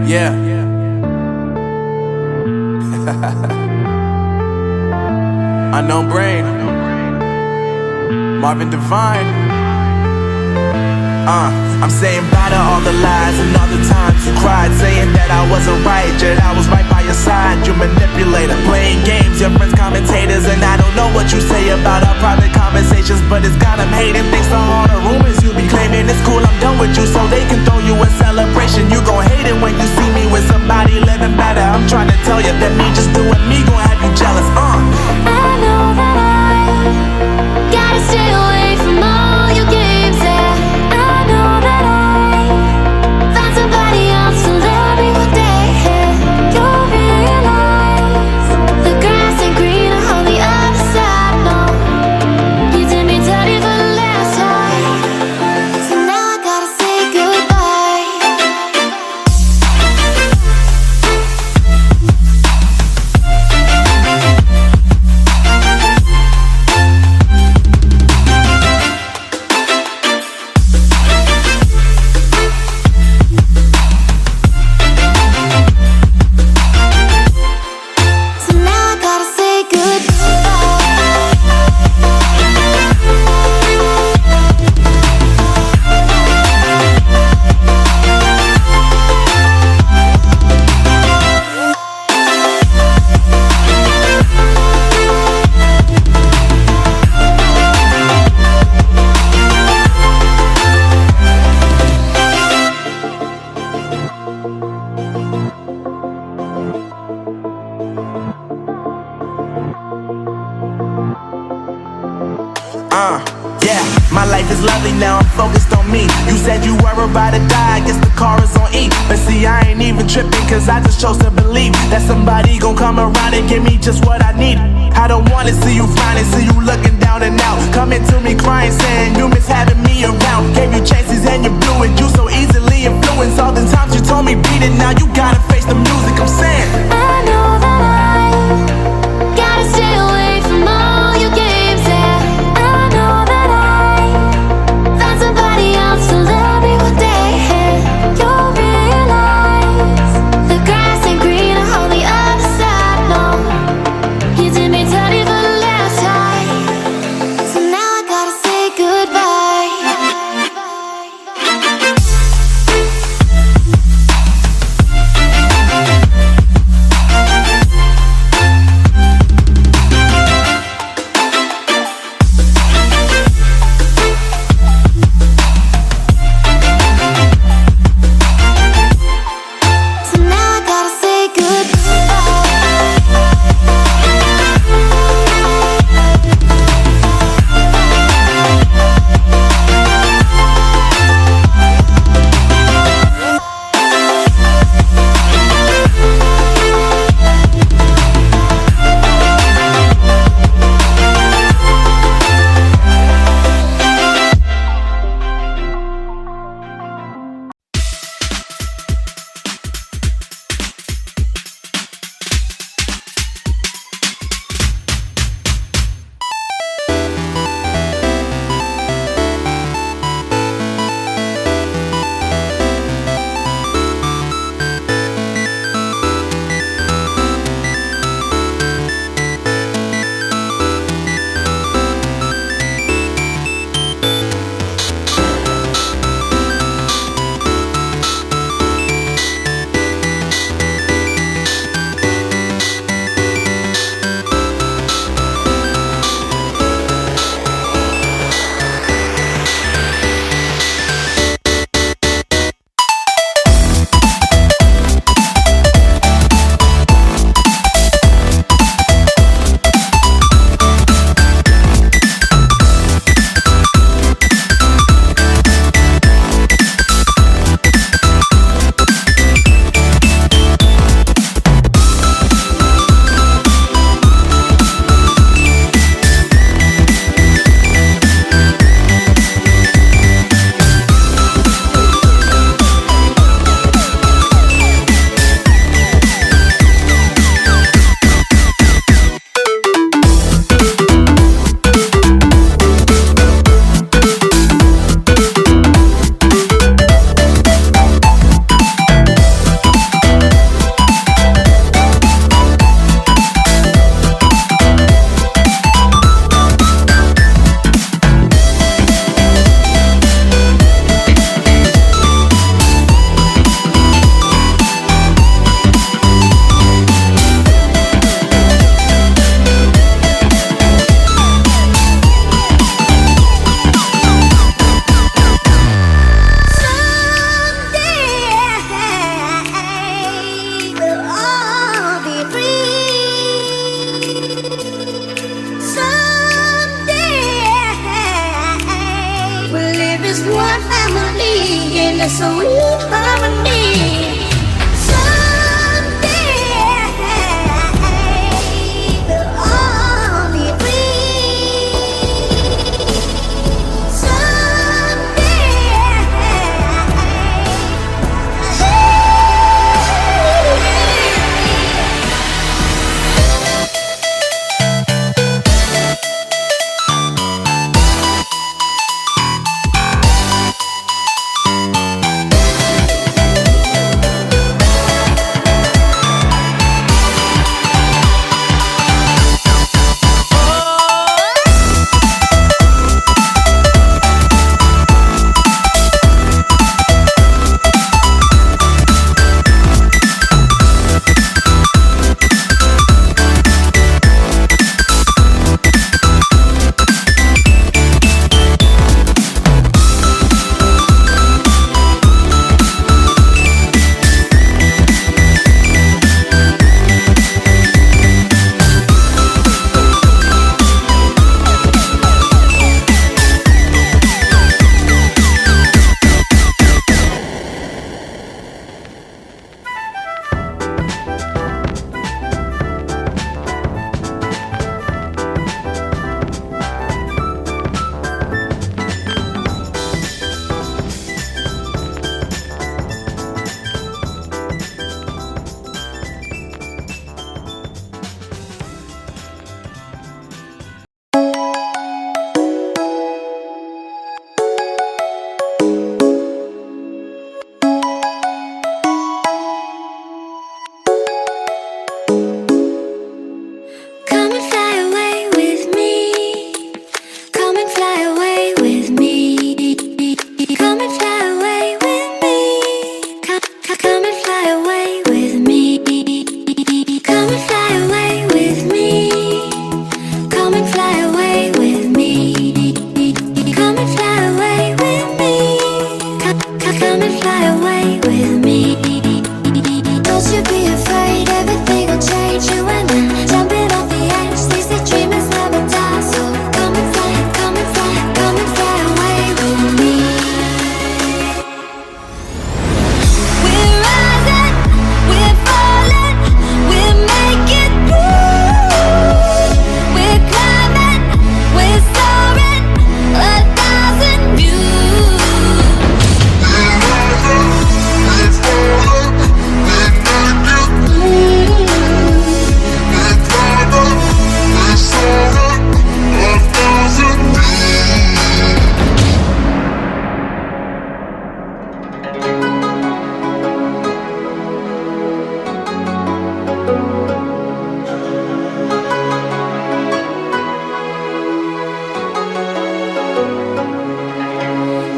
Yeah. Unknown Brain, Marvin Devine. I'm saying bye to all the lies and all the times you cried, saying that I wasn't right, yet I was right by your side. You manipulator, playing games, your friends commentators, and I don't know what you say about our private conversations, but it's got them hating. Thanks to all the rumors you be claiming. It's cool, I'm done with you, so they can throw you a celebration. You gon' hate it when you see me with somebody living better. I'm trying to tell you that me just doing me gon' have you jealous. I know that I gotta stay away from all your games, yeah. I know that I found somebody else to love me one day, yeah. You'll realize the grass ain't greener on the other side, no. You did me dirty for the last time, so now I gotta say goodbye. So now I gotta say Yeah, my life is lovely now, I'm focused on me. You said you were about to die, I guess the car is on E. But see, I ain't even tripping, cause I just chose to believe that somebody gon' come around and give me just what I need. I don't wanna see you frowning, see you looking down and out, coming to me crying, saying you miss having me around. Gave you chances and you blew it, you so easily influenced. All the times you told me beat it, now you gotta face the music. I'm saying I know that I gotta stay away from all your games, yeah. I know that I found somebody else to love me one day, yeah. You'll realize the grass ain't greener on the other side, no. You did me dirty for the last time, so now I gotta say goodbye. sweet harmony. Someday we'll all be free. Come and fly away with me. Come and fly away with me. Come and fly away with me. Come and fly away with me. Come and fly away with me. Come and fly away with me. Come and fly away with me. Come and fly away with me. Don't you be afraid, everything will change. You and I, jumping off the edge. They say dreamers never die, so come and fly, come and fly, come and fly away with me. We're rising, we're falling, we're making through. We're climbing, we're soaring, 1,000 views.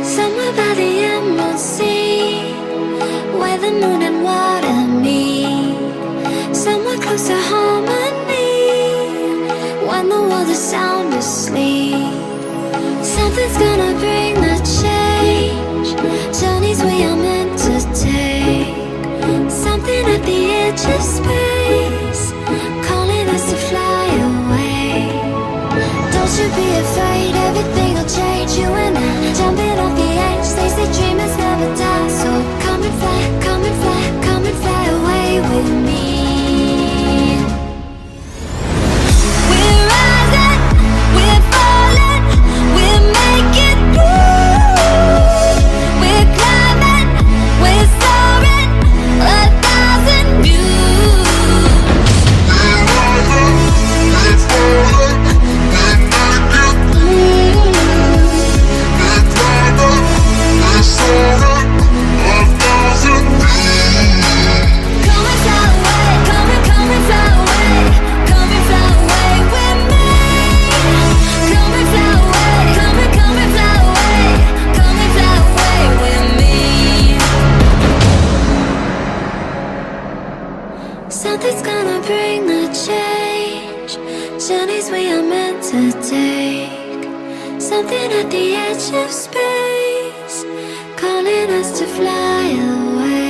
Somewhere by the emerald sea, where the moon and water meet. Somewhere close to harmony, when the world is sound asleep. Something's gonna bring the change, journeys we are meant to take. Something at the edge of space, calling us to fly away. Don't you be afraid, everything will change. You and I, jumping off the edge. They say dreamers never die, so come and fly, come and fly, come and fly away with me. We're rising, we're falling, we're making through. We're climbing, we're soaring, 1,000 views. Something's gonna bring the change, journeys we are meant to take. Something at the edge of space, calling us to fly away.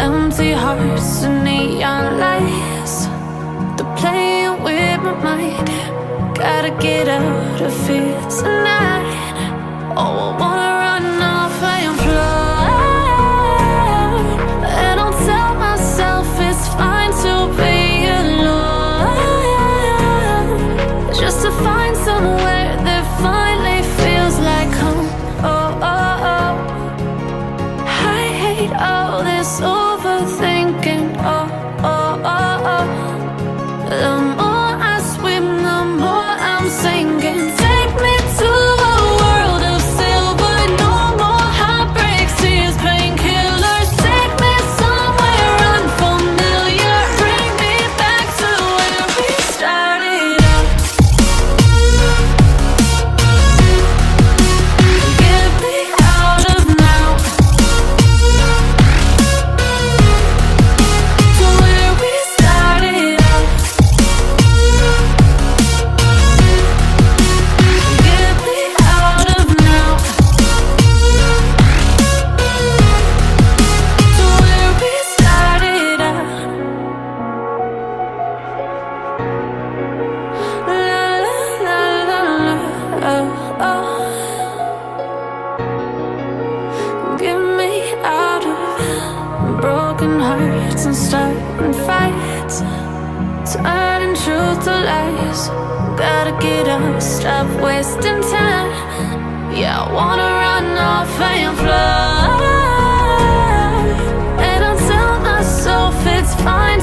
Empty hearts and neon lights, they're playing with my mind. Gotta get out of here tonight. Oh, I wanna run off and fly, and I'll tell myself it's fine to be alone, just to find somewhere that finally feels like home. Oh, oh, oh. I hate all this overthinking. Oh, oh, oh, oh. The more I swim, the more I'm sinking. Take me to a world of silver. No more heartbreaks, tears, painkillers. Take me somewhere unfamiliar. Bring me back to where we started out. Get me out of now, to where we started out. Get me out of now, to where we started out. La la la la la, oh, oh. Get me out of broken hearts and starting fights, turning truth to lies. Gotta get up, stop wasting time. Yeah, I wanna run off and fly, and I'll tell myself it's fine